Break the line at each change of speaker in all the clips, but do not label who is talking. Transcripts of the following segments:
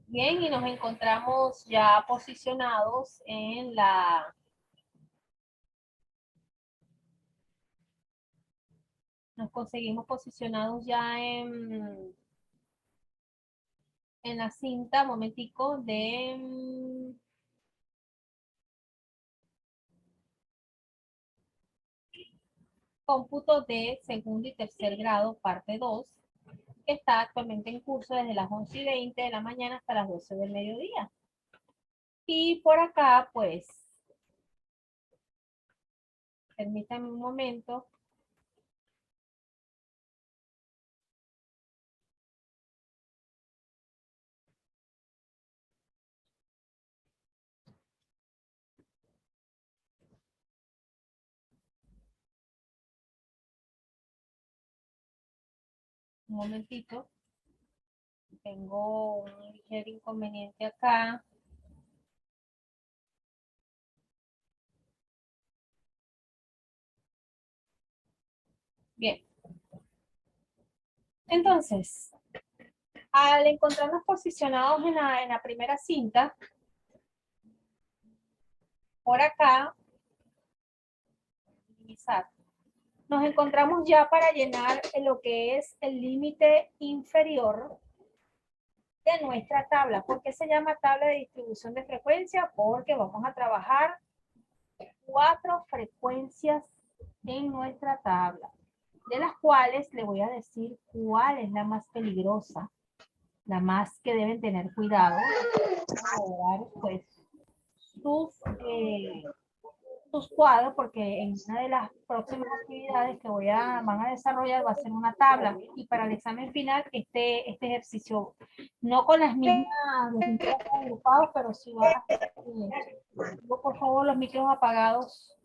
Bien, y nos encontramos ya posicionados nos conseguimos posicionados ya en la cinta, momentico, de cómputo de segundo y tercer grado, parte 2, que está actualmente en curso desde las 11:20 de la mañana hasta las 12 del mediodía. Y por acá, pues, permítanme un momento. Un momentito. Tengo un ligero inconveniente acá. Bien. Entonces, al encontrarnos posicionados en la primera cinta, por acá, minimizar, nos encontramos ya para llenar lo que es el límite inferior de nuestra tabla. ¿Por qué se llama tabla de distribución de frecuencia? Porque vamos a trabajar 4 frecuencias en nuestra tabla, de las cuales le voy a decir cuál es la más peligrosa, la más que deben tener cuidado. Pues sus sus cuadros, porque en una de las próximas actividades que van a desarrollar va a ser una tabla, y para el examen final este ejercicio, no con las mismas agrupados, pero sí va a ser. Por favor, los micros apagados.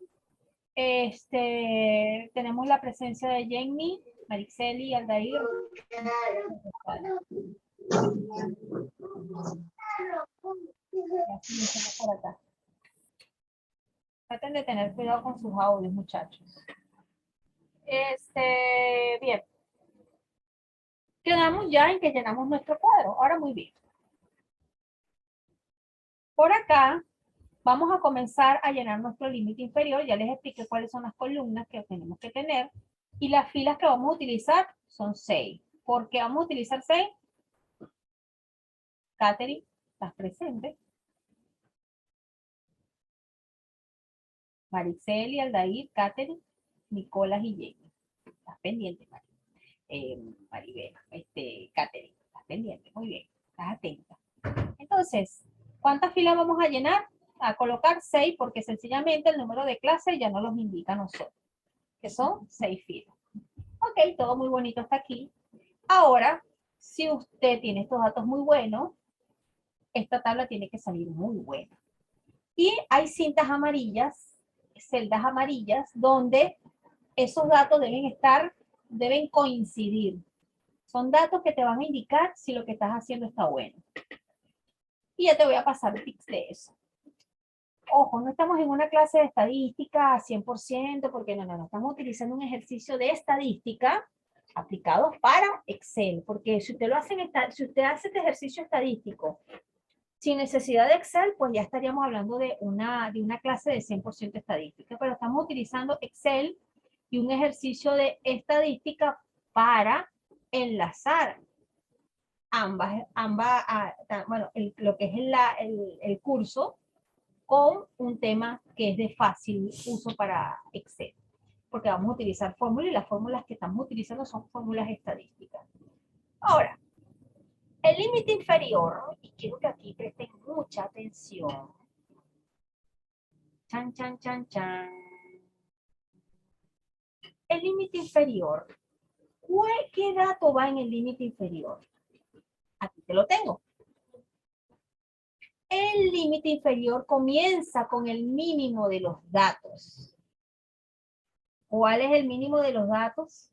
Tenemos la presencia de Jenny, Marixeli, Aldair. Por acá. Traten de tener cuidado con sus audios, muchachos. Bien. Quedamos ya en que llenamos nuestro cuadro. Ahora muy bien. Por acá vamos a comenzar a llenar nuestro límite inferior. Ya les expliqué cuáles son las columnas que tenemos que tener. Y las filas que vamos a utilizar son 6. ¿Por qué vamos a utilizar 6? Katherine, ¿estás presente? Mariceli, Aldair, Katherine, Nicolás y Jenny. ¿Estás pendiente, Maribel? Katherine, ¿estás pendiente? Muy bien, estás atenta. Entonces, ¿cuántas filas vamos a llenar? A colocar 6, porque sencillamente el número de clases ya no los indica a nosotros, que son 6 filas. Ok, todo muy bonito hasta aquí. Ahora, si usted tiene estos datos muy buenos, esta tabla tiene que salir muy buena. Y hay cintas amarillas, celdas amarillas, donde esos datos deben coincidir. Son datos que te van a indicar si lo que estás haciendo está bueno. Y ya te voy a pasar tips de eso. Ojo, no estamos en una clase de estadística 100%, porque no, estamos utilizando un ejercicio de estadística aplicado para Excel, porque si usted si usted hace este ejercicio estadístico sin necesidad de Excel, pues ya estaríamos hablando de una clase de 100% estadística, pero estamos utilizando Excel y un ejercicio de estadística para enlazar lo que es el curso con un tema que es de fácil uso para Excel, porque vamos a utilizar fórmulas y las fórmulas que estamos utilizando son fórmulas estadísticas. Ahora, el límite inferior, y quiero que aquí presten mucha atención. Chan, chan, chan, chan. El límite inferior. ¿Qué dato va en el límite inferior? Aquí te lo tengo. El límite inferior comienza con el mínimo de los datos. ¿Cuál es el mínimo de los datos?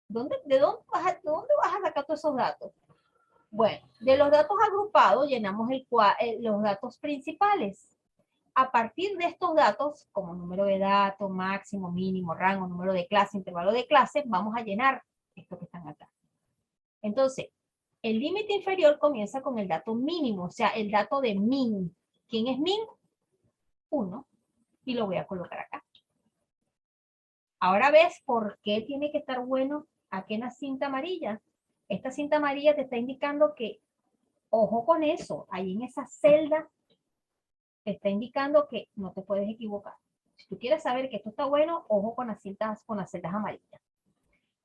¿De dónde vas a sacar todos esos datos? Bueno, de los datos agrupados llenamos los datos principales. A partir de estos datos, como número de datos, máximo, mínimo, rango, número de clase, intervalo de clase, vamos a llenar esto que están acá. Entonces, El límite inferior comienza con el dato mínimo, o sea, el dato de min. ¿Quién es min? 1. Y lo voy a colocar acá. Ahora ves por qué tiene que estar bueno aquí en la cinta amarilla. Esta cinta amarilla te está indicando que, ojo con eso, ahí en esa celda te está indicando que no te puedes equivocar. Si tú quieres saber que esto está bueno, ojo con las celdas amarillas.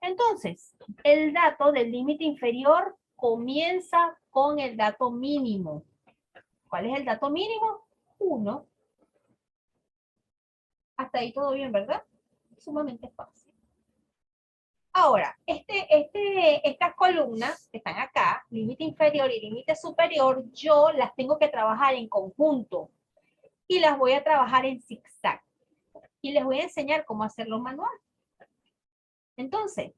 Entonces, el dato del límite inferior comienza con el dato mínimo. ¿Cuál es el dato mínimo? 1. Hasta ahí todo bien, ¿verdad? Sumamente fácil. Ahora, estas columnas que están acá, límite inferior y límite superior, yo las tengo que trabajar en conjunto y las voy a trabajar en zigzag. Y les voy a enseñar cómo hacerlo manual. Entonces,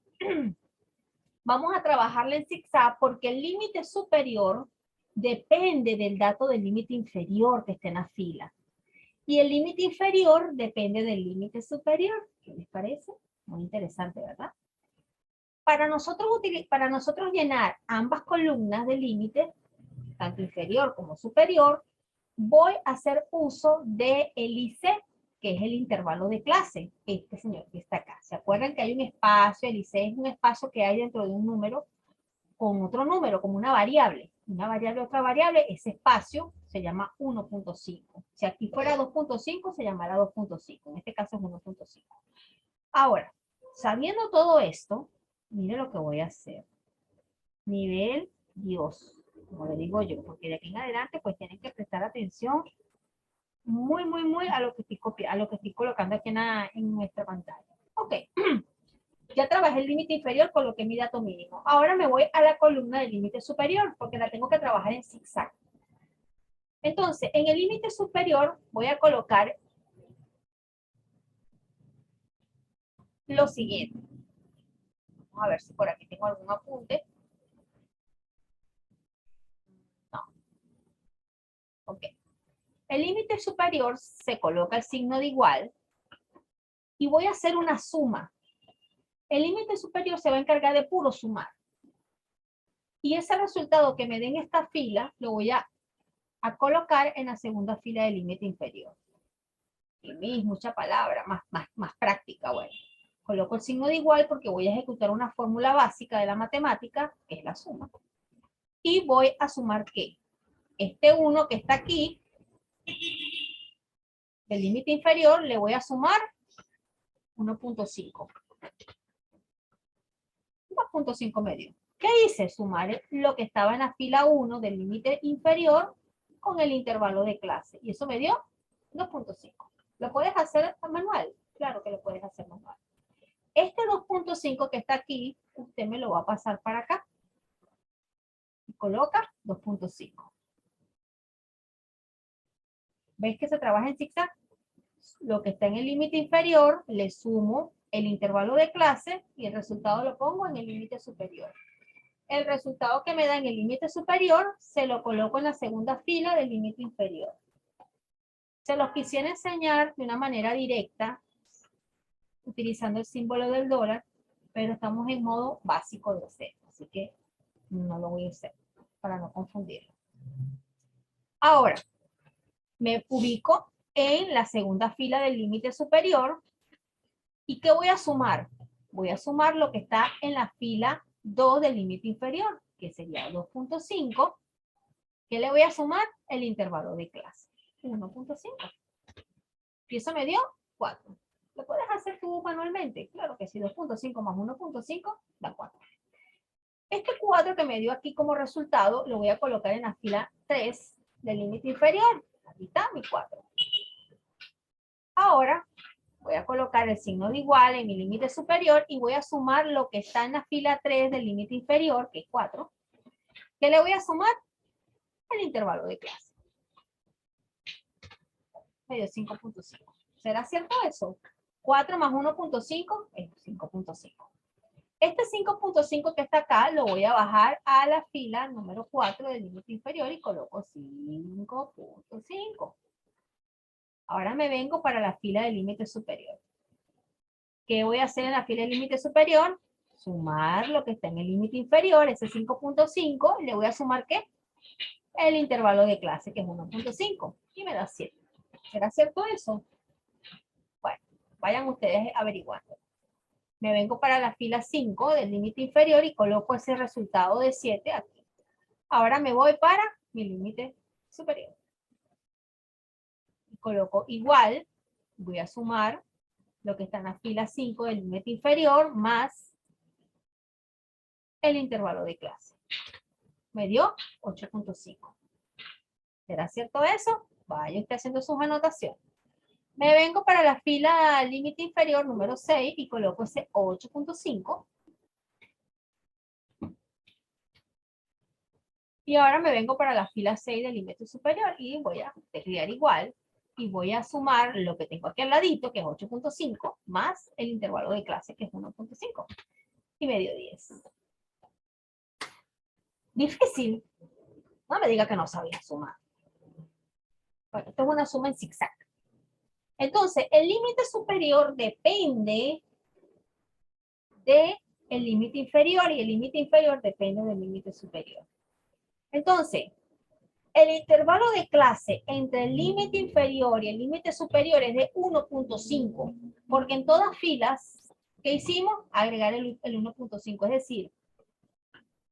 vamos a trabajarla en zigzag porque el límite superior depende del dato del límite inferior que esté en la fila. Y el límite inferior depende del límite superior. ¿Qué les parece? Muy interesante, ¿verdad? Para nosotros llenar ambas columnas de límite, tanto inferior como superior, voy a hacer uso de el IC, que es el intervalo de clase. Este señor que está acá. ¿Se acuerdan que hay un espacio? El IC es un espacio que hay dentro de un número con otro número, como una variable. Una variable, otra variable, ese espacio se llama 1.5. Si aquí fuera 2.5, se llamará 2.5. En este caso es 1.5. Ahora, sabiendo todo esto, mire lo que voy a hacer. Nivel Dios, como le digo yo, porque de aquí en adelante pues tienen que prestar atención muy a lo que estoy copiando, a lo que estoy colocando aquí en nuestra pantalla. Ok, ya trabajé el límite inferior, coloqué mi dato mínimo. Ahora me voy a la columna del límite superior, porque la tengo que trabajar en zigzag. Entonces, en el límite superior voy a colocar lo siguiente. Vamos a ver si por aquí tengo algún apunte. No. Ok. El límite superior se coloca el signo de igual y voy a hacer una suma. El límite superior se va a encargar de puro sumar. Y ese resultado que me den esta fila lo voy a colocar en la segunda fila del límite inferior. Y mucha palabra, más práctica, bueno. Coloco el signo de igual porque voy a ejecutar una fórmula básica de la matemática, que es la suma. Y voy a sumar ¿qué? Este 1 que está aquí, del límite inferior, le voy a sumar 1.5. 1.5 medio. ¿Qué hice? Sumar lo que estaba en la fila 1 del límite inferior con el intervalo de clase. Y eso me dio 2.5. ¿Lo puedes hacer manual? Claro que lo puedes hacer manual. Este 2.5 que está aquí, usted me lo va a pasar para acá. Y coloca 2.5. ¿Ves que se trabaja en zigzag? Lo que está en el límite inferior, le sumo el intervalo de clase y el resultado lo pongo en el límite superior. El resultado que me da en el límite superior, se lo coloco en la segunda fila del límite inferior. Se los quisiera enseñar de una manera directa, utilizando el símbolo del dólar, pero estamos en modo básico de hacer, así que no lo voy a hacer para no confundirlo. Ahora, me ubico en la segunda fila del límite superior. ¿Y qué voy a sumar? Voy a sumar lo que está en la fila 2 del límite inferior, que sería 2.5. ¿Qué le voy a sumar? El intervalo de clase. 1.5. Y eso me dio 4. ¿Lo puedes hacer tú manualmente? Claro que sí, 2.5 más 1.5 da 4. Este 4 que me dio aquí como resultado, lo voy a colocar en la fila 3 del límite inferior. Aquí está mi 4. Ahora voy a colocar el signo de igual en mi límite superior y voy a sumar lo que está en la fila 3 del límite inferior, que es 4. ¿Qué le voy a sumar? El intervalo de clase. Me dio 5.5. ¿Será cierto eso? 4 más 1.5 es 5.5. Este 5.5 que está acá lo voy a bajar a la fila número 4 del límite inferior y coloco 5.5. Ahora me vengo para la fila del límite superior. ¿Qué voy a hacer en la fila del límite superior? Sumar lo que está en el límite inferior, ese 5.5, le voy a sumar ¿qué? El intervalo de clase, que es 1.5, y me da 7. ¿Será cierto eso? Bueno, vayan ustedes averiguando. Me vengo para la fila 5 del límite inferior y coloco ese resultado de 7 aquí. Ahora me voy para mi límite superior. Coloco igual, voy a sumar lo que está en la fila 5 del límite inferior más el intervalo de clase. Me dio 8.5. ¿Será cierto eso? Vaya usted haciendo sus anotaciones. Me vengo para la fila límite inferior número 6 y coloco ese 8.5. Y ahora me vengo para la fila 6 del límite superior y voy a teclear igual y voy a sumar lo que tengo aquí al ladito, que es 8.5, más el intervalo de clase, que es 1.5. Y me dio 10. Difícil. No me diga que no sabía sumar. Bueno, esto es una suma en zigzag. Entonces, el límite superior depende del límite inferior y el límite inferior depende del límite superior. Entonces, el intervalo de clase entre el límite inferior y el límite superior es de 1.5, porque en todas filas, ¿qué hicimos? Agregar el 1.5, es decir,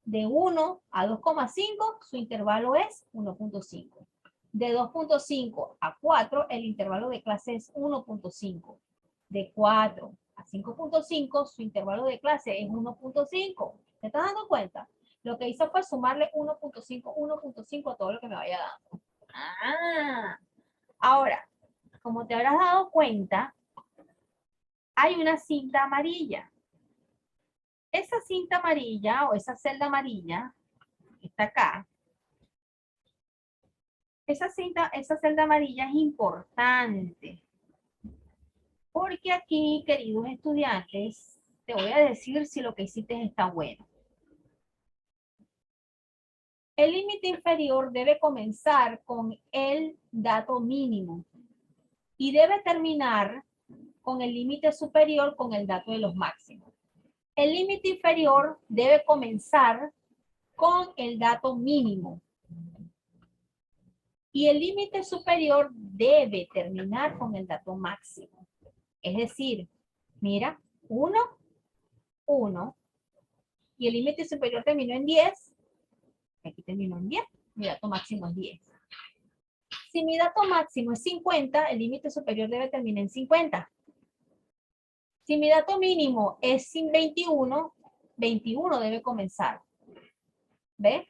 de 1 a 2,5, su intervalo es 1.5. De 2.5 a 4, el intervalo de clase es 1.5. De 4 a 5.5, su intervalo de clase es 1.5. ¿Te estás dando cuenta? Lo que hizo fue sumarle 1.5, 1.5 a todo lo que me vaya dando. Ahora, como te habrás dado cuenta, hay una cinta amarilla. Esa cinta amarilla o esa celda amarilla que está acá, esa celda amarilla es importante. Porque aquí, queridos estudiantes, te voy a decir si lo que hiciste está bueno. El límite inferior debe comenzar con el dato mínimo y debe terminar con el límite superior con el dato de los máximos. El límite inferior debe comenzar con el dato mínimo y el límite superior debe terminar con el dato máximo. Es decir, mira, 1, 1, y el límite superior terminó en 10, aquí terminó en 10, mi dato máximo es 10. Si mi dato máximo es 50, el límite superior debe terminar en 50. Si mi dato mínimo es 21, 21 debe comenzar. ¿Ves?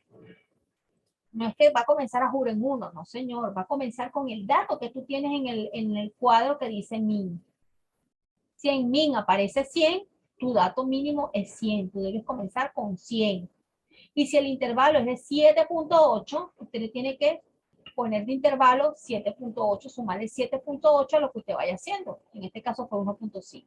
No es que va a comenzar a juro en 1, no señor, va a comenzar con el dato que tú tienes en el cuadro que dice min. Si en min aparece 100, tu dato mínimo es 100, tú debes comenzar con 100. Y si el intervalo es de 7.8, usted le tiene que poner de intervalo 7.8, sumarle 7.8 a lo que usted vaya haciendo. En este caso fue 1.5.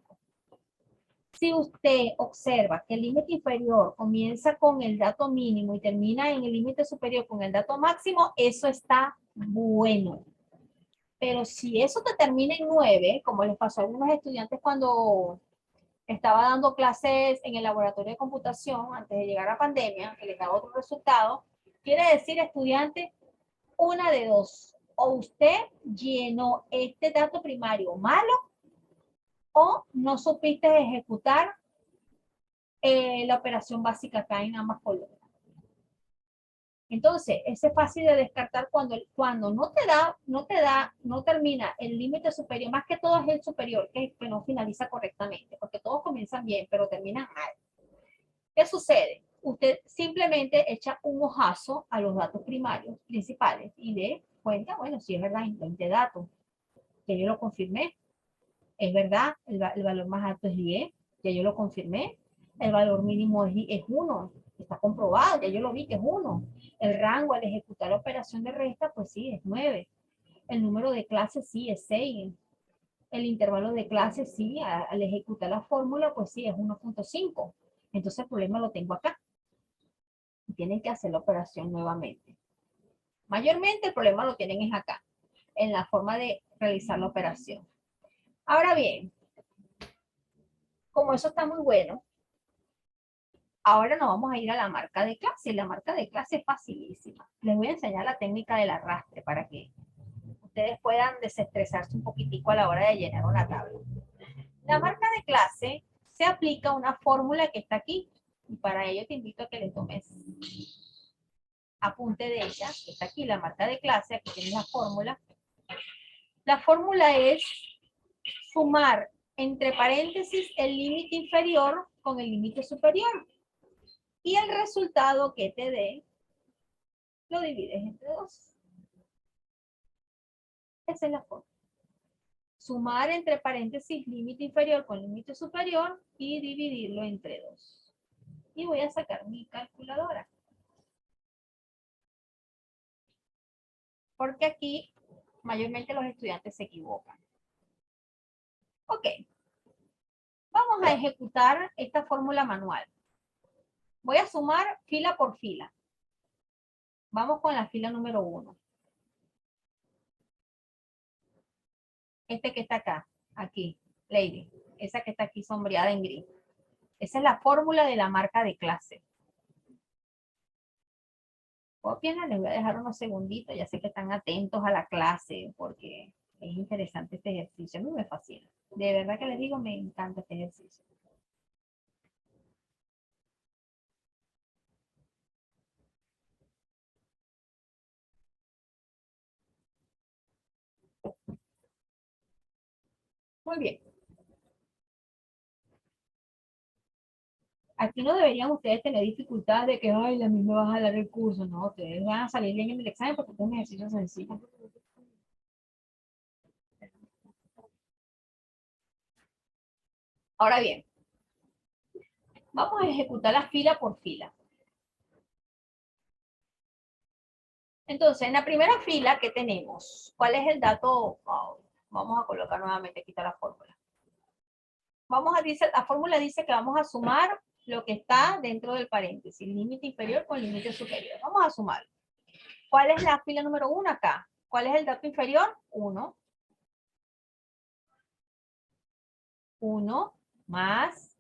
Si usted observa que el límite inferior comienza con el dato mínimo y termina en el límite superior con el dato máximo, eso está bueno. Pero si eso te termina en 9, como les pasó a algunos estudiantes cuando estaba dando clases en el laboratorio de computación antes de llegar a la pandemia, que les daba otro resultado, quiere decir, estudiante, una de dos. O usted llenó este dato primario malo o no supiste ejecutar la operación básica acá en ambas columnas. Entonces, ese es fácil de descartar cuando no termina el límite superior, más que todo es el superior, que no finaliza correctamente, porque todos comienzan bien, pero terminan mal. ¿Qué sucede? Usted simplemente echa un ojazo a los datos primarios principales y de cuenta, bueno, si es verdad, 20 datos, que yo lo confirmé, es verdad, el valor más alto es 10, ya yo lo confirmé, el valor mínimo es 1, está comprobado, ya yo lo vi que es 1. El rango al ejecutar la operación de resta, pues sí, es 9. El número de clases sí es 6. El intervalo de clases sí, al ejecutar la fórmula, pues sí, es 1.5. Entonces el problema lo tengo acá. Y tienen que hacer la operación nuevamente. Mayormente el problema lo tienen es acá, en la forma de realizar la operación. Ahora bien, como eso está muy bueno, Ahora nos vamos a ir a la marca de clase. La marca de clase es facilísima. Les voy a enseñar la técnica del arrastre para que ustedes puedan desestresarse un poquitico a la hora de llenar una tabla. La marca de clase se aplica una fórmula que está aquí. Y para ello te invito a que le tomes apunte de ella, que está aquí, la marca de clase. Aquí tienes la fórmula. La fórmula es sumar entre paréntesis el límite inferior con el límite superior. Y el resultado que te dé lo divides entre 2. Esa es la fórmula. Sumar entre paréntesis límite inferior con límite superior y dividirlo entre 2. Y voy a sacar mi calculadora. Porque aquí mayormente los estudiantes se equivocan. Ok. Vamos a ejecutar esta fórmula manual. Voy a sumar fila por fila. Vamos con la fila número 1. Este que está acá, aquí, Lady. Esa que está aquí sombreada en gris. Esa es la fórmula de la marca de clase. Copienla, les voy a dejar unos segunditos. Ya sé que están atentos a la clase porque es interesante este ejercicio. A mí me fascina. De verdad que les digo, me encanta este ejercicio. Muy bien. Aquí no deberían ustedes tener dificultad de que, ay, la misma baja el recurso. No, ustedes van a salir bien en el examen porque es un ejercicio sencillo. Ahora bien, vamos a ejecutar la fila por fila. Entonces, en la primera fila que tenemos, ¿cuál es el dato? Oh, vamos a colocar nuevamente, quitar la fórmula. La fórmula dice que vamos a sumar lo que está dentro del paréntesis, límite inferior con límite superior. Vamos a sumar. ¿Cuál es la fila número 1 acá? ¿Cuál es el dato inferior? 1. 1 más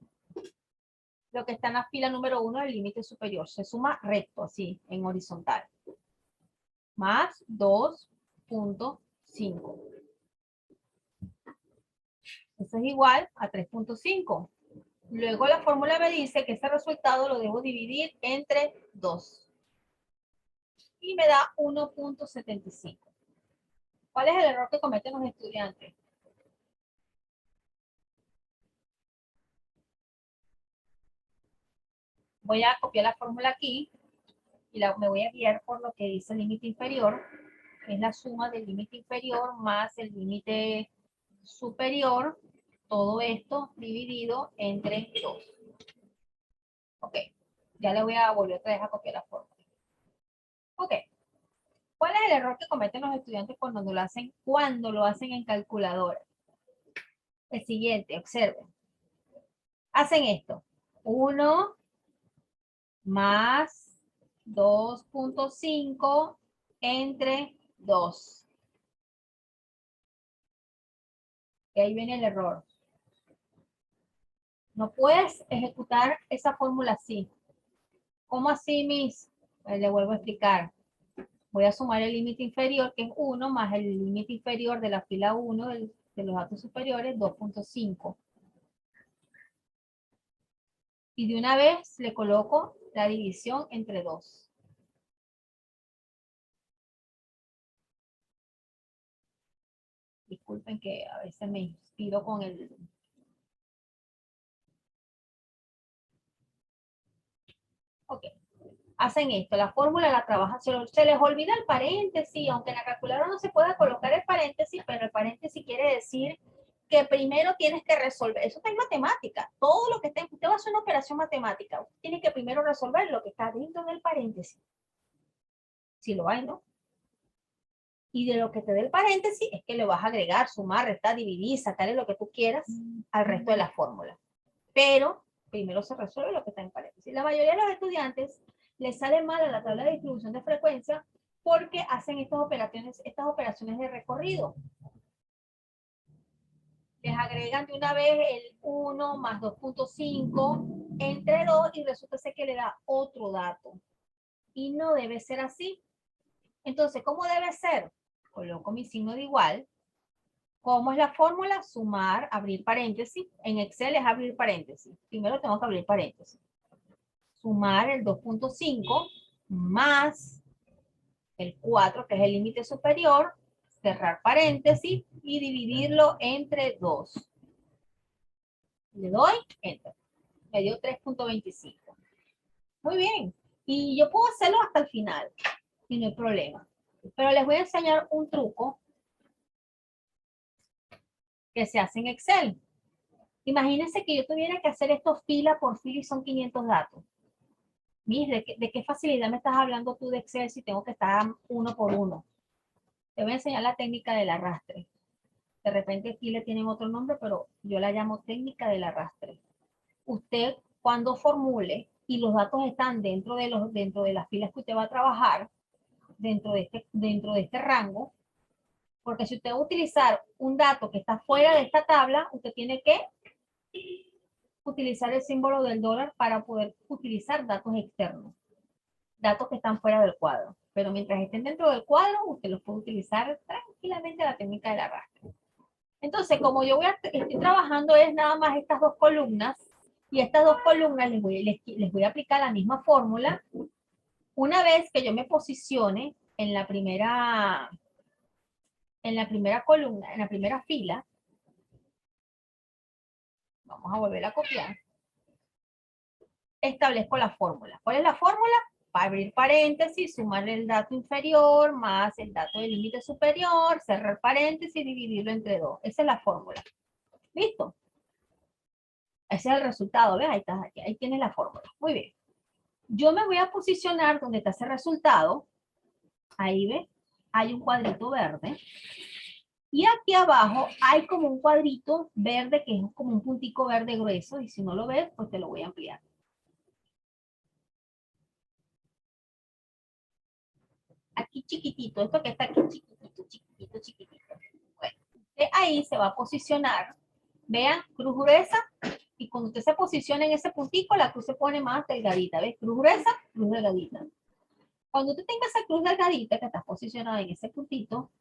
lo que está en la fila número 1 del límite superior. Se suma recto, así, en horizontal. Más 2.5. Eso es igual a 3.5. Luego la fórmula me dice que ese resultado lo debo dividir entre 2. Y me da 1.75. ¿Cuál es el error que cometen los estudiantes? Voy a copiar la fórmula aquí y me voy a guiar por lo que dice el límite inferior, que es la suma del límite inferior más el límite superior, todo esto dividido entre 2. Ok, ya le voy a volver otra vez a copiar la fórmula. Ok, ¿cuál es el error que cometen los estudiantes cuando lo hacen en calculadora? El siguiente, observen. Hacen esto. 1 más 2.5 entre 2. Y ahí viene el error. No puedes ejecutar esa fórmula así. ¿Cómo así, Miss? Pues le vuelvo a explicar. Voy a sumar el límite inferior, que es 1, más el límite inferior de la fila 1 de los datos superiores, 2.5. Y de una vez le coloco la división entre 2. Disculpen que a veces me inspiro con el... Ok. Hacen esto, la fórmula la trabajan, se les olvida el paréntesis, aunque en la calculadora no se pueda colocar el paréntesis, pero el paréntesis quiere decir que primero tienes que resolver, eso está en matemática, todo lo que está, usted va a hacer una operación matemática, usted tiene que primero resolver lo que está dentro del paréntesis, si lo hay, ¿no? Y de lo que te dé el paréntesis es que le vas a agregar, sumar, restar, dividir, sacarle lo que tú quieras al resto de la fórmula. Pero primero se resuelve lo que está en paréntesis. La mayoría de los estudiantes les sale mal a la tabla de distribución de frecuencia porque hacen estas operaciones de recorrido. les agregan de una vez el 1 más 2.5 entre 2 y resulta ser que le da otro dato. Y no debe ser así. Entonces, ¿cómo debe ser? Coloco mi signo de igual. ¿Cómo es la fórmula? Sumar, abrir paréntesis. En Excel es abrir paréntesis. Primero tengo que abrir paréntesis. Sumar el 2.5 más el 4, que es el límite superior, cerrar paréntesis y dividirlo entre 2. Le doy Enter. Me dio 3.25. Muy bien. Y yo puedo hacerlo hasta el final y no hay problema. Pero les voy a enseñar un truco que se hace en Excel. Imagínense que yo tuviera que hacer esto fila por fila y son 500 datos. Mire, ¿de qué facilidad me estás hablando tú de Excel si tengo que estar uno por uno? Te voy a enseñar la técnica del arrastre. De repente aquí le tienen otro nombre, pero yo la llamo técnica del arrastre. Usted cuando formule y los datos están dentro de las filas que usted va a trabajar, dentro de este rango, porque si usted va a utilizar un dato que está fuera de esta tabla, usted tiene que utilizar el símbolo del dólar para poder utilizar datos externos, datos que están fuera del cuadro. Pero mientras estén dentro del cuadro, usted los puede utilizar tranquilamente la técnica del arrastre. Entonces, como yo estoy trabajando es nada más estas dos columnas, y estas dos columnas les voy a aplicar la misma fórmula. Una vez que yo me posicione en la primera columna, en la primera fila, vamos a volver a copiar, establezco la fórmula. ¿Cuál es la fórmula? Para abrir paréntesis, sumar el dato inferior más el dato del límite superior, cerrar paréntesis y dividirlo entre 2. Esa es la fórmula. ¿Listo? Ese es el resultado, ¿ves? Ahí tienes la fórmula. Muy bien. Yo me voy a posicionar donde está ese resultado. Ahí, ¿ves? Hay un cuadrito verde. Y aquí abajo hay como un cuadrito verde que es como un puntico verde grueso. Y si no lo ves, pues te lo voy a ampliar. Aquí chiquitito, esto que está aquí chiquitito. Bueno, ahí se va a posicionar. Vean, cruz gruesa. Y cuando usted se posiciona en ese puntico, la cruz se pone más delgadita. ¿Ves? Cruz gruesa, cruz delgadita. Cuando tú tengas esa cruz delgadita que estás posicionada en ese puntito,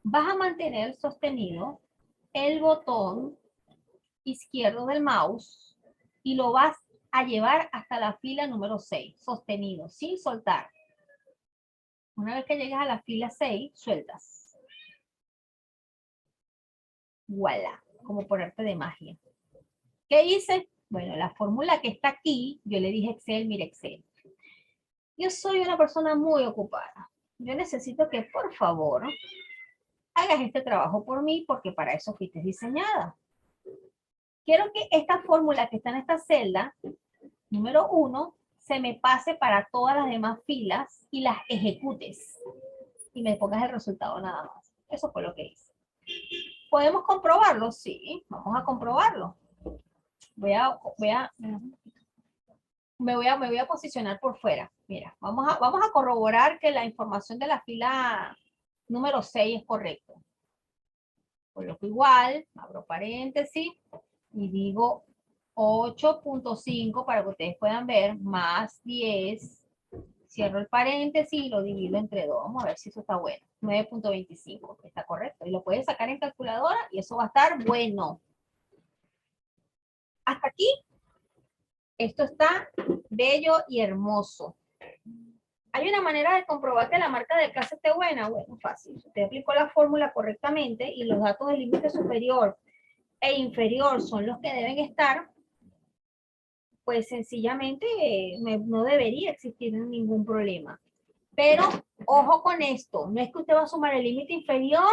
vas a mantener sostenido el botón izquierdo del mouse y lo vas a llevar hasta la fila número 6, sostenido, sin soltar. Una vez que llegas a la fila 6, sueltas. Voilà, como por arte de magia. ¿Qué hice? Bueno, la fórmula que está aquí, yo le dije Excel, mire Excel. Yo soy una persona muy ocupada. Yo necesito que, por favor, hagas este trabajo por mí porque para eso fuiste diseñada. Quiero que esta fórmula que está en esta celda, número 1, se me pase para todas las demás filas y las ejecutes. Y me pongas el resultado nada más. Eso fue lo que hice. ¿Podemos comprobarlo? Sí, vamos a comprobarlo. Me voy a posicionar por fuera. Mira, vamos a corroborar que la información de la fila número 6 es correcta. Coloco igual, abro paréntesis y digo 8.5 para que ustedes puedan ver, más 10, cierro el paréntesis y lo divido entre 2. Vamos a ver si eso está bueno. 9.25, está correcto. Y lo puedes sacar en calculadora y eso va a estar bueno. Hasta aquí, esto está bello y hermoso. ¿Hay una manera de comprobar que la marca de casa esté buena? Bueno, fácil. Usted aplicó la fórmula correctamente y los datos del límite superior e inferior son los que deben estar, pues sencillamente no debería existir ningún problema. Pero ojo con esto, no es que usted va a sumar el límite inferior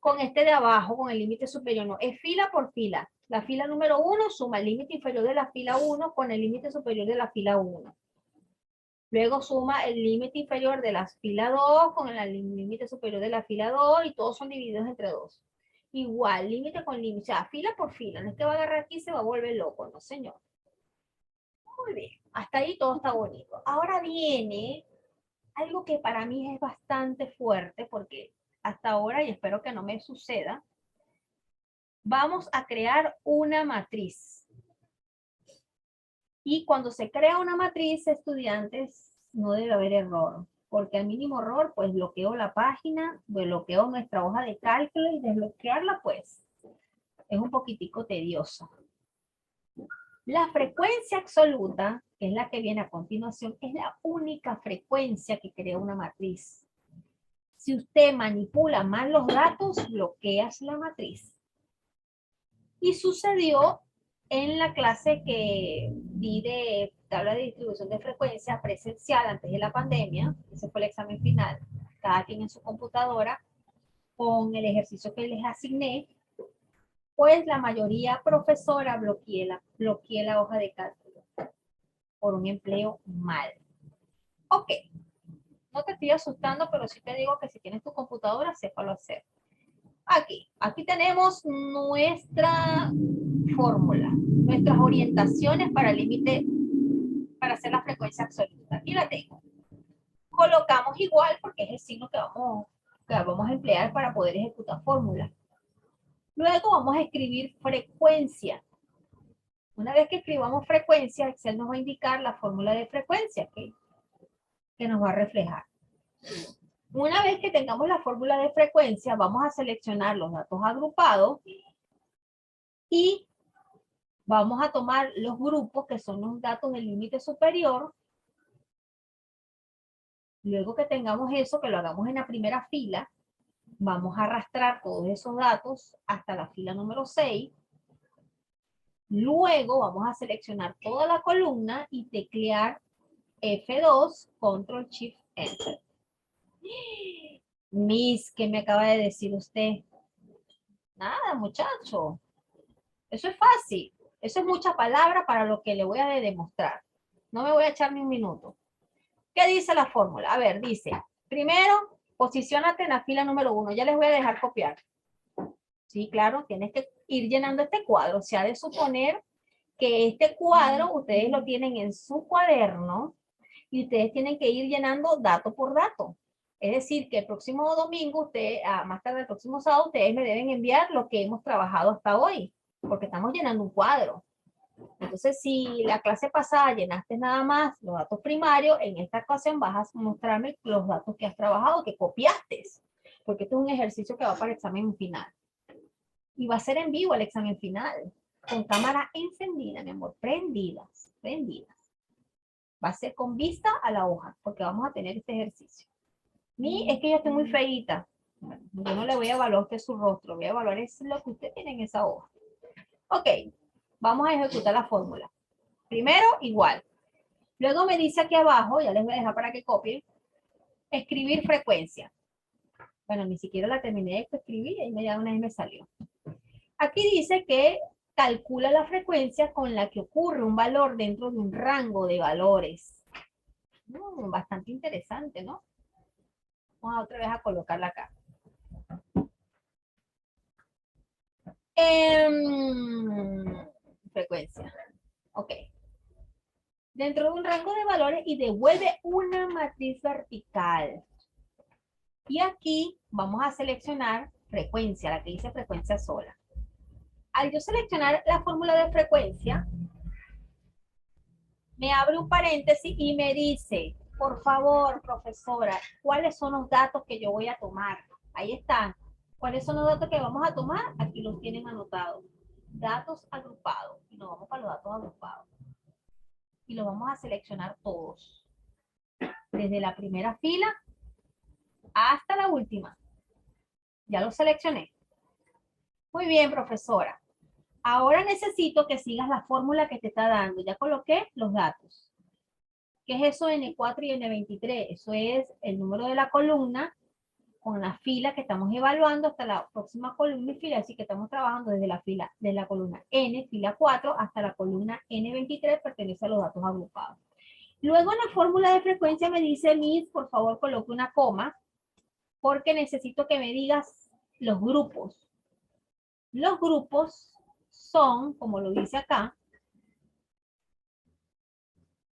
con este de abajo, con el límite superior, no, es fila por fila. La fila número 1 suma el límite inferior de la fila 1 con el límite superior de la fila 1. Luego suma el límite inferior de la fila 2 con el límite superior de la fila 2 y todos son divididos entre 2. Igual, límite con límite, o sea, fila por fila. No es que va a agarrar aquí y se va a volver loco, no señor. Muy bien, hasta ahí todo está bonito. Ahora viene algo que para mí es bastante fuerte porque hasta ahora, y espero que no me suceda, Vamos a crear una matriz. Y cuando se crea una matriz, estudiantes, no debe haber error. Porque al mínimo error, pues bloqueo la página, bloqueo nuestra hoja de cálculo y desbloquearla, pues, es un poquitico tedioso. La frecuencia absoluta, que es la que viene a continuación, es la única frecuencia que crea una matriz. Si usted manipula mal los datos, bloqueas la matriz. Y sucedió en la clase que di de tabla de distribución de frecuencia presencial antes de la pandemia, ese fue el examen final, cada quien en su computadora, con el ejercicio que les asigné, pues la mayoría profesora bloqueé la hoja de cálculo por un empleo mal. Ok, no te estoy asustando, pero sí te digo que si tienes tu computadora, sépalo hacer. Aquí tenemos nuestra fórmula, nuestras orientaciones para el límite, para hacer la frecuencia absoluta. Aquí la tengo. Colocamos igual porque es el signo que vamos a emplear para poder ejecutar fórmula. Luego vamos a escribir frecuencia. Una vez que escribamos frecuencia, Excel nos va a indicar la fórmula de frecuencia que nos va a reflejar. Una vez que tengamos la fórmula de frecuencia, vamos a seleccionar los datos agrupados y vamos a tomar los grupos que son los datos del límite superior. Luego que tengamos eso, que lo hagamos en la primera fila, vamos a arrastrar todos esos datos hasta la fila número 6. Luego vamos a seleccionar toda la columna y teclear F2, Control Shift Enter. Miss, ¿qué me acaba de decir usted? Nada, muchacho. Eso es fácil. Eso es mucha palabra para lo que le voy a demostrar. No me voy a echar ni un minuto. ¿Qué dice la fórmula? A ver, dice, primero, posiciónate en la fila número 1. Ya les voy a dejar copiar. Sí, claro, tienes que ir llenando este cuadro. Se ha de suponer que este cuadro ustedes lo tienen en su cuaderno y ustedes tienen que ir llenando dato por dato. Es decir, que el próximo domingo, más tarde el próximo sábado, ustedes me deben enviar lo que hemos trabajado hasta hoy, porque estamos llenando un cuadro. Entonces, si la clase pasada llenaste nada más los datos primarios, en esta ocasión vas a mostrarme los datos que has trabajado, que copiaste, porque esto es un ejercicio que va para el examen final. Y va a ser en vivo el examen final, con cámara encendida, mi amor, prendidas. Va a ser con vista a la hoja, porque vamos a tener este ejercicio. Es que yo estoy muy feíta. Bueno, yo no le voy a evaluar a usted su rostro, voy a evaluar es lo que usted tiene en esa hoja. Ok, vamos a ejecutar la fórmula. Primero, igual. Luego me dice aquí abajo, ya les voy a dejar para que copien, escribir frecuencia. Bueno, ni siquiera la terminé de escribir y ya una vez me salió. Aquí dice que calcula la frecuencia con la que ocurre un valor dentro de un rango de valores. Bastante interesante, ¿no? Vamos a otra vez a colocarla acá. Frecuencia. Ok. Dentro de un rango de valores y devuelve una matriz vertical. Y aquí vamos a seleccionar frecuencia, la que dice frecuencia sola. Al yo seleccionar la fórmula de frecuencia, me abre un paréntesis y me dice, por favor, profesora, ¿cuáles son los datos que yo voy a tomar? Ahí están. ¿Cuáles son los datos que vamos a tomar? Aquí los tienen anotados. Datos agrupados. Y nos vamos para los datos agrupados. Y los vamos a seleccionar todos. Desde la primera fila hasta la última. Ya los seleccioné. Muy bien, profesora. Ahora necesito que sigas la fórmula que te está dando. Ya coloqué los datos. ¿Qué es eso N4 y N23? Eso es el número de la columna con la fila que estamos evaluando hasta la próxima columna y fila. Así que estamos trabajando desde la fila, de la columna N, fila 4, hasta la columna N23, pertenece a los datos agrupados. Luego en la fórmula de frecuencia me dice, Miss, por favor coloque una coma, porque necesito que me digas los grupos. Los grupos son, como lo dice acá,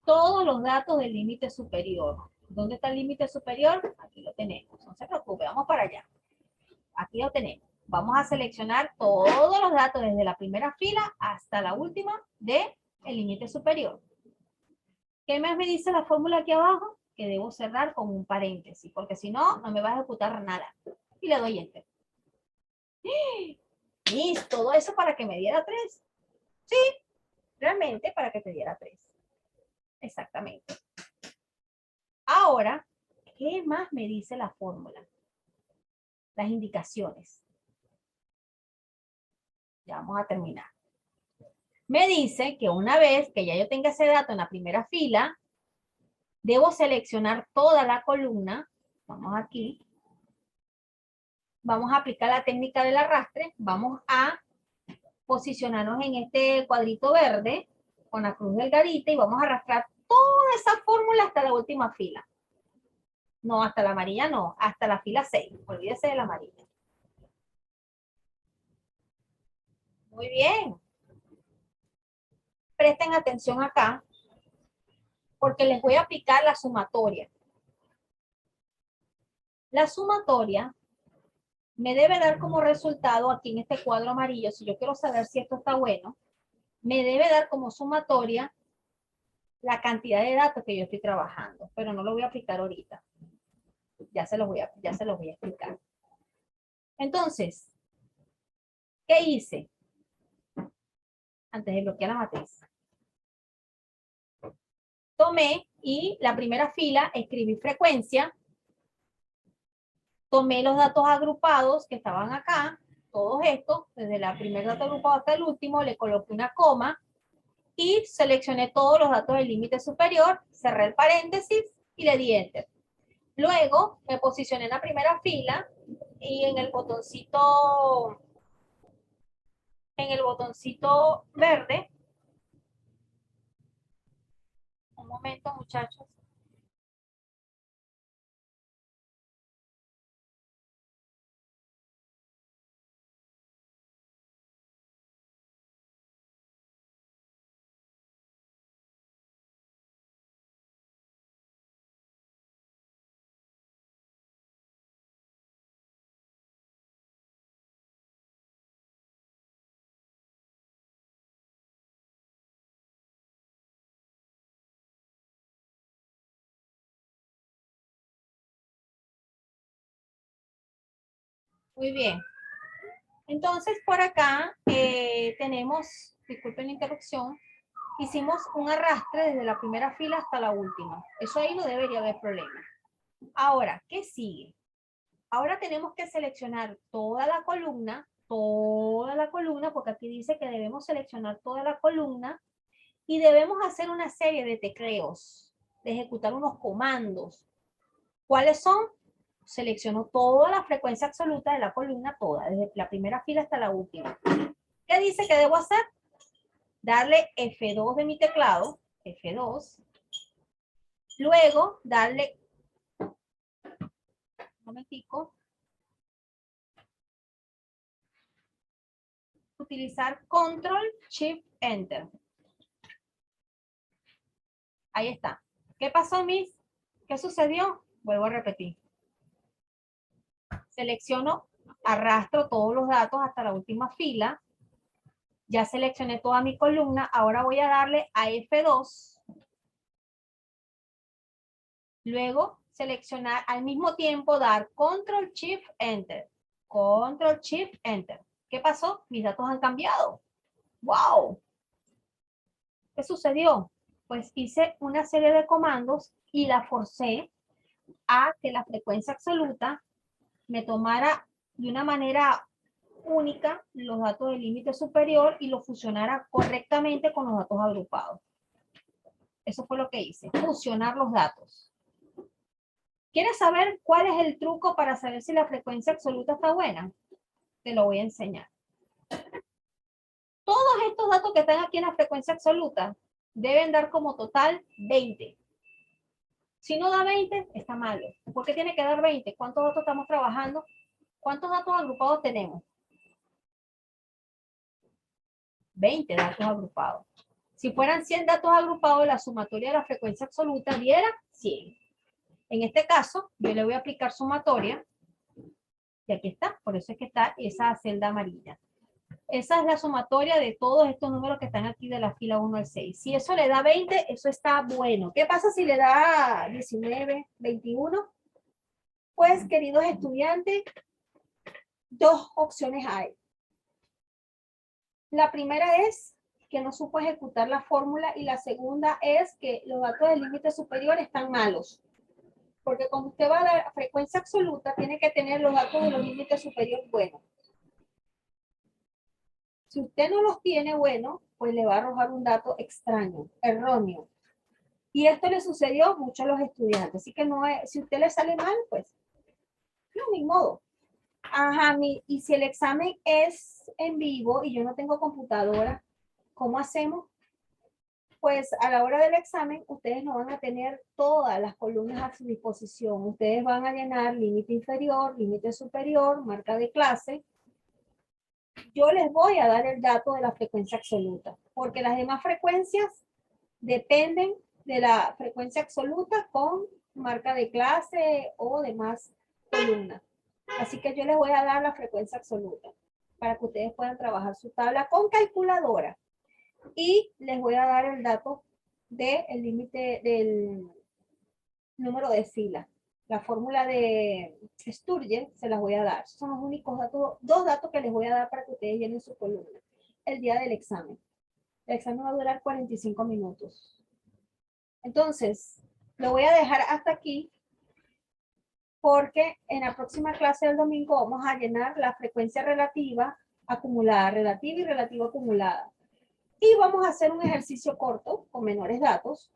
todos los datos del límite superior. ¿Dónde está el límite superior? Aquí lo tenemos. No se preocupe, vamos para allá. Aquí lo tenemos. Vamos a seleccionar todos los datos desde la primera fila hasta la última del límite superior. ¿Qué más me dice la fórmula aquí abajo? Que debo cerrar con un paréntesis, porque si no, no me va a ejecutar nada. Y le doy Enter. Listo, todo eso para que me diera 3. Sí, realmente para que te diera 3. Exactamente. Ahora, ¿qué más me dice la fórmula? Las indicaciones. Ya vamos a terminar. Me dice que una vez que ya yo tenga ese dato en la primera fila, debo seleccionar toda la columna. Vamos aquí. Vamos a aplicar la técnica del arrastre. Vamos a posicionarnos en este cuadrito verde con la cruz delgadita y vamos a arrastrar toda esa fórmula hasta la última fila. No, hasta la amarilla no, hasta la fila 6. Olvídese de la amarilla. Muy bien. Presten atención acá porque les voy a aplicar la sumatoria. La sumatoria me debe dar como resultado aquí en este cuadro amarillo, si yo quiero saber si esto está bueno, me debe dar como sumatoria la cantidad de datos que yo estoy trabajando, pero no lo voy a aplicar ahorita. Ya se los voy a explicar. Entonces, ¿qué hice? Antes de bloquear la matriz. Tomé y la primera fila escribí frecuencia. Tomé los datos agrupados que estaban acá, todos estos, desde el primer dato agrupado hasta el último, le coloqué una coma y seleccioné todos los datos del límite superior, cerré el paréntesis y le di Enter. Luego me posicioné en la primera fila y en el botoncito verde. Un momento, muchachos. Muy bien. Entonces, por acá tenemos, disculpen la interrupción, hicimos un arrastre desde la primera fila hasta la última. Eso ahí no debería haber problema. Ahora, ¿qué sigue? Ahora tenemos que seleccionar toda la columna, porque aquí dice que debemos seleccionar toda la columna y debemos hacer una serie de tecleos, de ejecutar unos comandos. ¿Cuáles son? Selecciono toda la frecuencia absoluta de la columna, toda, desde la primera fila hasta la última. ¿Qué dice que debo hacer? Darle F2 de mi teclado, F2. Luego, darle, un momentico, utilizar Control, Shift, Enter. Ahí está. ¿Qué pasó, Miss? ¿Qué sucedió? Vuelvo a repetir. Selecciono, arrastro todos los datos hasta la última fila. Ya seleccioné toda mi columna. Ahora voy a darle a F2. Luego, seleccionar al mismo tiempo, dar Control, Shift, Enter. Control, Shift, Enter. ¿Qué pasó? Mis datos han cambiado. ¡Wow! ¿Qué sucedió? Pues hice una serie de comandos y la forcé a que la frecuencia absoluta me tomara de una manera única los datos del límite superior y lo fusionara correctamente con los datos agrupados. Eso fue lo que hice, fusionar los datos. ¿Quieres saber cuál es el truco para saber si la frecuencia absoluta está buena? Te lo voy a enseñar. Todos estos datos que están aquí en la frecuencia absoluta deben dar como total 20. Si no da 20, está malo. ¿Por qué tiene que dar 20? ¿Cuántos datos estamos trabajando? ¿Cuántos datos agrupados tenemos? 20 datos agrupados. Si fueran 100 datos agrupados, la sumatoria de la frecuencia absoluta diera 100. En este caso, yo le voy a aplicar sumatoria Y aquí está, por eso es que está esa celda amarilla. Esa es la sumatoria de todos estos números que están aquí de la fila 1 al 6. Si eso le da 20, eso está bueno. ¿Qué pasa si le da 19, 21? Pues, queridos estudiantes, dos opciones hay. La primera es que no supo ejecutar la fórmula y la segunda es que los datos del límite superior están malos. Porque cuando usted va a dar frecuencia absoluta, tiene que tener los datos de los límites superiores buenos. Si usted no los tiene buenos, pues le va a arrojar un dato extraño, erróneo. Y esto le sucedió mucho a los estudiantes. Así que no es, si usted le sale mal, pues no, ni modo. Ajá, y si el examen es en vivo y yo no tengo computadora, ¿cómo hacemos? Pues a la hora del examen, ustedes no van a tener todas las columnas a su disposición. Ustedes van a llenar límite inferior, límite superior, marca de clase. Yo les voy a dar el dato de la frecuencia absoluta, porque las demás frecuencias dependen de la frecuencia absoluta con marca de clase o demás columnas. Así que yo les voy a dar la frecuencia absoluta para que ustedes puedan trabajar su tabla con calculadora. Y les voy a dar el dato del límite del número de fila. La fórmula de Sturgeon se las voy a dar. Son los únicos datos, dos datos que les voy a dar para que ustedes llenen su columna el día del examen. El examen va a durar 45 minutos. Entonces, lo voy a dejar hasta aquí porque en la próxima clase del domingo vamos a llenar la frecuencia relativa acumulada, relativa y relativa acumulada. Y vamos a hacer un ejercicio corto con menores datos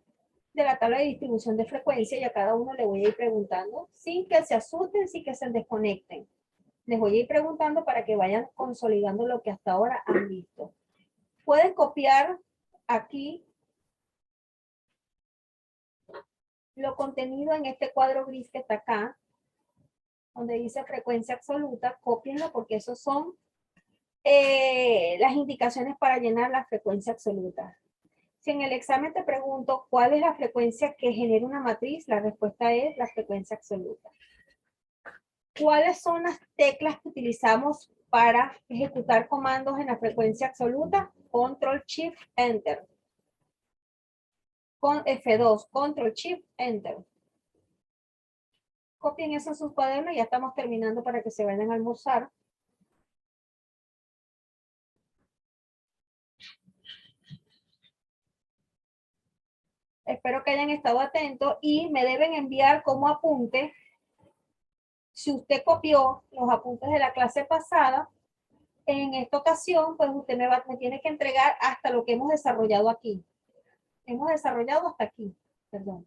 de la tabla de distribución de frecuencia y a cada uno le voy a ir preguntando sin que se asusten, sin que se desconecten. Les voy a ir preguntando para que vayan consolidando lo que hasta ahora han visto. Pueden copiar aquí lo contenido en este cuadro gris que está acá, donde dice frecuencia absoluta, cópienlo porque esos son las indicaciones para llenar la frecuencia absoluta. Si en el examen te pregunto cuál es la frecuencia que genera una matriz, la respuesta es la frecuencia absoluta. ¿Cuáles son las teclas que utilizamos para ejecutar comandos en la frecuencia absoluta? Control Shift Enter. Con F2, Control Shift Enter. Copien eso en sus cuadernos y ya estamos terminando para que se vayan a almorzar. Espero que hayan estado atentos y me deben enviar como apunte. Si usted copió los apuntes de la clase pasada, en esta ocasión, pues usted me tiene que entregar hasta lo que hemos desarrollado aquí. Hemos desarrollado hasta aquí, perdón.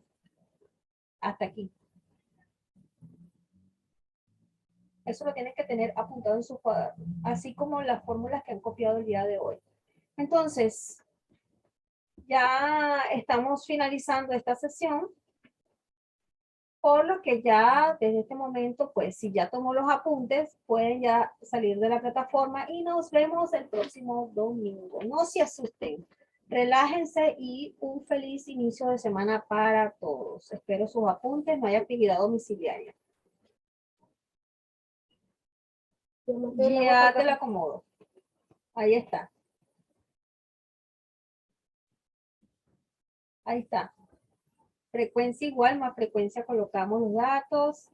Hasta aquí. Eso lo tienen que tener apuntado en su cuaderno, así como las fórmulas que han copiado el día de hoy. Entonces, ya estamos finalizando esta sesión, por lo que ya desde este momento, pues si ya tomó los apuntes, pueden ya salir de la plataforma y nos vemos el próximo domingo. No se asusten, relájense y un feliz inicio de semana para todos. Espero sus apuntes, no hay actividad domiciliaria. Ya te la acomodo. Ahí está. Ahí está. Frecuencia igual, más frecuencia colocamos los datos,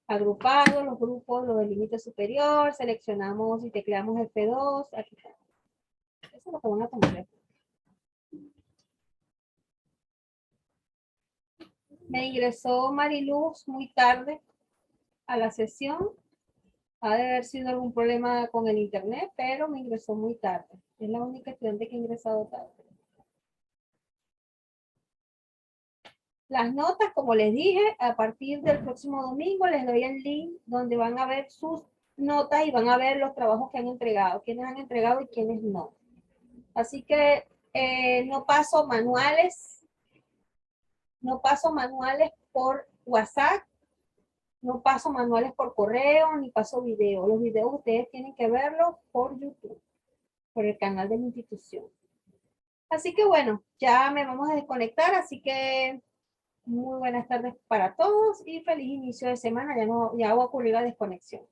agrupados, los grupos, los del límite superior, seleccionamos y tecleamos F2. Aquí está. Eso es lo que van a tomar. Me ingresó Mariluz muy tarde a la sesión. Ha de haber sido algún problema con el internet, pero me ingresó muy tarde. Es la única estudiante que ha ingresado tarde. Las notas, como les dije, a partir del próximo domingo les doy el link donde van a ver sus notas y van a ver los trabajos que han entregado, quiénes han entregado y quiénes no. Así que no paso manuales por WhatsApp, no paso manuales por correo, ni paso video. Los videos ustedes tienen que verlos por YouTube, por el canal de la institución. Así que bueno, ya me vamos a desconectar, así que muy buenas tardes para todos y feliz inicio de semana. Ya va a ocurrir la desconexión.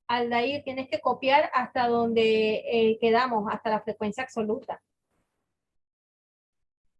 Aldair, tienes que copiar hasta donde quedamos, hasta la frecuencia absoluta.